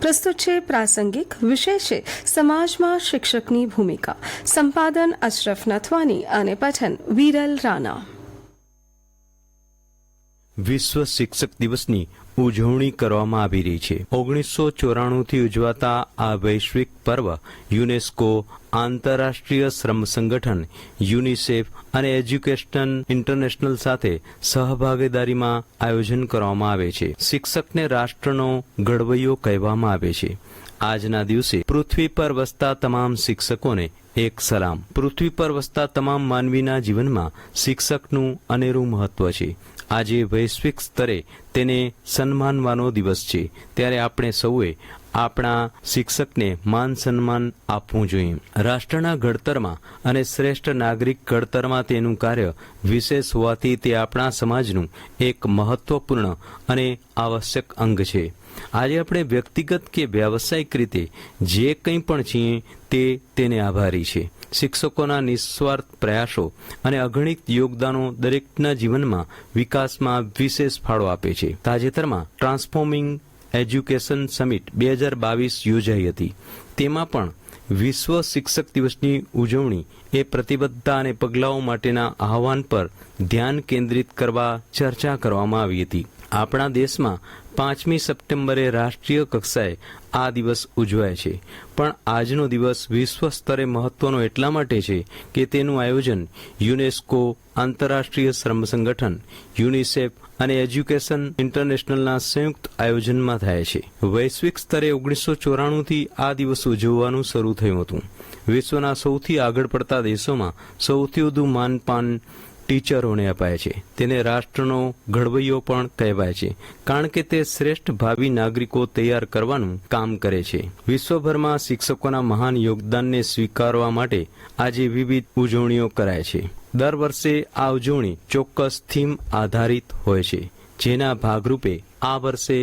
પ્રસ્તુત છે પ્રાસંગિક વિષય છે સમાજમાં શિક્ષકની ભૂમિકા. સંપાદન અશરફ નથવાની અને પઠન વિરલ રાણા. વિશ્વ શિક્ષક દિવસની ઉજવણી કરવામાં આવી રહી છે. 1994થી ઉજવાતા આ વૈશ્વિક પર્વ યુનેસ્કો, આંતરરાષ્ટ્રીય શ્રમ સંગઠન, યુનિસેફ અને એજ્યુકેશન ઇન્ટરનેશનલ સાથે સહભાગીદારીમાં આયોજન કરવામાં આવે છે. શિક્ષકને રાષ્ટ્રનો ઘડવૈયો કહેવામાં આવે છે. આજના દિવસે પૃથ્વી પર વસતા તમામ શિક્ષકોને એક સલામ. પૃથ્વી પર વસતા તમામ માનવીના જીવનમાં શિક્ષકનું અનેરું મહત્વ છે. આજે વૈશ્વિક સ્તરે તેને સન્માનવાનો દિવસ છે, ત્યારે આપણે સૌએ આપણા શિક્ષકને માન સન્માન આપવું જોઈએ. રાષ્ટ્રના ઘડતરમાં અને શ્રેષ્ઠ નાગરિક ઘડતરમાં તેનું કાર્ય વિશેષ હોવાથી તે આપણા સમાજનું એક મહત્વપૂર્ણ અને આવશ્યક અંગ છે. આજે આપણે વ્યક્તિગત કે વ્યાવસાયિક રીતે જે કંઈ પણ છીએ તે તેને આભારી છે. શિક્ષકોના નિસ્વાર્થ પ્રયાસો અને અગણિત યોગદાનો દરેકના જીવનમાં વિકાસમાં વિશેષ ફાળો આપે છે. તાજેતરમાં ટ્રાન્સફોર્મિંગ એજ્યુકેશન સમિટ 2022 યોજાઈ હતી. તેમાં પણ વિશ્વ શિક્ષક દિવસની ઉજવણી એ પ્રતિબદ્ધતા અને પગલાઓ માટેના આહવાન પર ધ્યાન કેન્દ્રિત કરવા ચર્ચા કરવામાં આવી હતી. આપણા દેશમાં 5મી સપ્ટેમ્બરે રાષ્ટ્રીય કક્ષાએ આ દિવસ ઉજવાય છે, પણ આજનો દિવસ વિશ્વ સ્તરે મહત્વનો એટલા માટે છે કે તેનું આયોજન યુનેસ્કો, આંતરરાષ્ટ્રીય શ્રમ સંગઠન, યુનિસેફ અને એજ્યુકેશન ઇન્ટરનેશનલના સંયુક્ત આયોજનમાં થાય છે. વૈશ્વિક સ્તરે 1994થી આ દિવસ ઉજવવાનું શરૂ થયું હતું. વિશ્વના સૌથી આગળ પડતા દેશોમાં સૌથી વધુ માનપાન ટીચરોને અપાય છે. તેને રાષ્ટ્રનો ઘડવૈયો પણ કહેવાય છે, કારણ કે તે શ્રેષ્ઠ ભાવિ નાગરિકો તૈયાર કરવાનું કામ કરે છે. વિશ્વભરમાં શિક્ષકોના મહાન યોગદાનને સ્વીકારવા માટે આજે વિવિધ ઉજવણીઓ કરાય છે. દર વર્ષે આ ઉજવણી ચોક્કસ થીમ આધારિત હોય છે, જેના ભાગરૂપે આ વર્ષે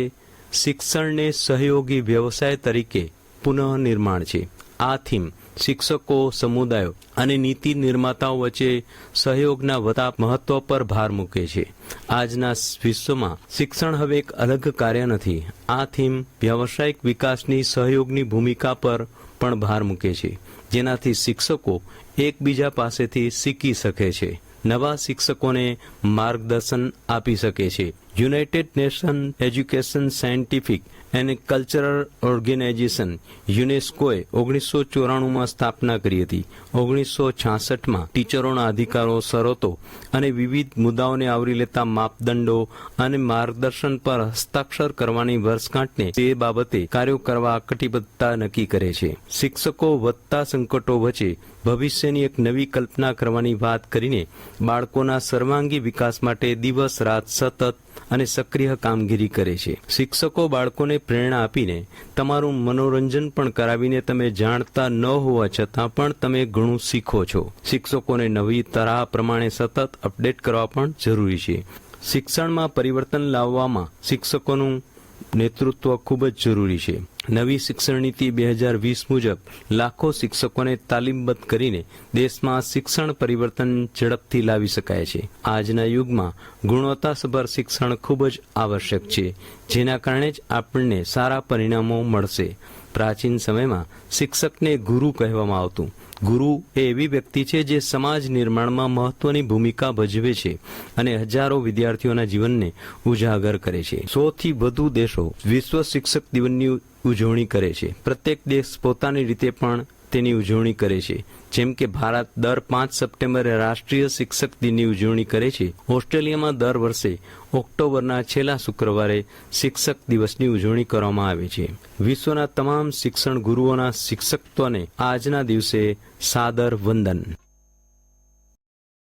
શિક્ષણને સહયોગી વ્યવસાય તરીકે પુનઃનિર્માણ છે. આ થીમ શિક્ષકો, સમુદાયો અને નીતિ નિર્માતાઓ વચ્ચે સહયોગના વધતા મહત્વ પર ભાર મૂકે છે. આજના વિશ્વમાં શિક્ષણ હવે એક અલગ કાર્ય નથી. આ થીમ વ્યાવસાયિક વિકાસની સહયોગની ભૂમિકા પર પણ ભાર મૂકે છે, જેનાથી શિક્ષકો એકબીજા પાસેથી શીખી શકે છે, નવા શિક્ષકોને માર્ગદર્શન આપી શકે છે. United nation education scientific and cultural organisation યુનેસ્કોએ 1994માં સ્થાપના કરી હતી. 1966માં ટીચરોના અધિકારો, શરતો અને વિવિધ મુદ્દાઓને આવરી લેતા માપદંડો અને માર્ગદર્શન પર હસ્તાક્ષર કરવાની વર્ષગાંઠને તે બાબતે કાર્યો કરવા કટિબદ્ધતા નક્કી કરે છે. શિક્ષકો વધતા સંકટો વચ્ચે ભવિષ્યની એક નવી કલ્પના કરવાની વાત કરીને બાળકોના સર્વાંગી વિકાસ માટે દિવસ રાત સતત અને સક્રિય કામગીરી કરે છે. શિક્ષકો બાળકોને પ્રેરણા આપીને, તમારું મનોરંજન પણ કરાવીને તમે જાણતા ન હોવા છતાં પણ તમે ઘણું શીખો છો. શિક્ષકોને નવી તરાહ પ્રમાણે સતત અપડેટ કરવા પણ જરૂરી છે. શિક્ષણમાં પરિવર્તન લાવવામાં શિક્ષકોનું નેતૃત્વ ખૂબ જ જરૂરી છે. નવી શિક્ષણ નીતિ 2020 મુજબ લાખો શિક્ષકોને તાલીમબદ્ધ કરીને દેશમાં શિક્ષણ પરિવર્તન ઝડપથી લાવી શકાય છે. આજના યુગમાં ગુણવત્તાસભર શિક્ષણ ખૂબ જ આવશ્યક છે, જેના કારણે જ આપણને સારા પરિણામો મળશે. પ્રાચીન સમયમાં શિક્ષકને ગુરુ કહેવામાં આવતું. ગુરુ એ એવી વ્યક્તિ છે જે સમાજ નિર્માણમાં મહત્વની ભૂમિકા ભજવે છે અને હજારો વિદ્યાર્થીઓના જીવનને ઉજાગર કરે છે. 100થી વધુ દેશો વિશ્વ શિક્ષક દિવસની ઉજવણી કરે છે. પ્રત્યેક દેશ પોતાની રીતે પણ તેની ઉજવણી કરે છે. જેમ કે ભારત દર 5 સપ્ટેમ્બરે રાષ્ટ્રીય શિક્ષક દિનની ઉજવણી કરે છે. ઓસ્ટ્રેલિયામાં દર વર્ષે ઓક્ટોબરના છેલ્લા શુક્રવારે શિક્ષક દિવસની ઉજવણી કરવામાં આવે છે. વિશ્વના તમામ શિક્ષણ ગુરુઓના શિક્ષકત્વને આજના દિવસે સાદર વંદન.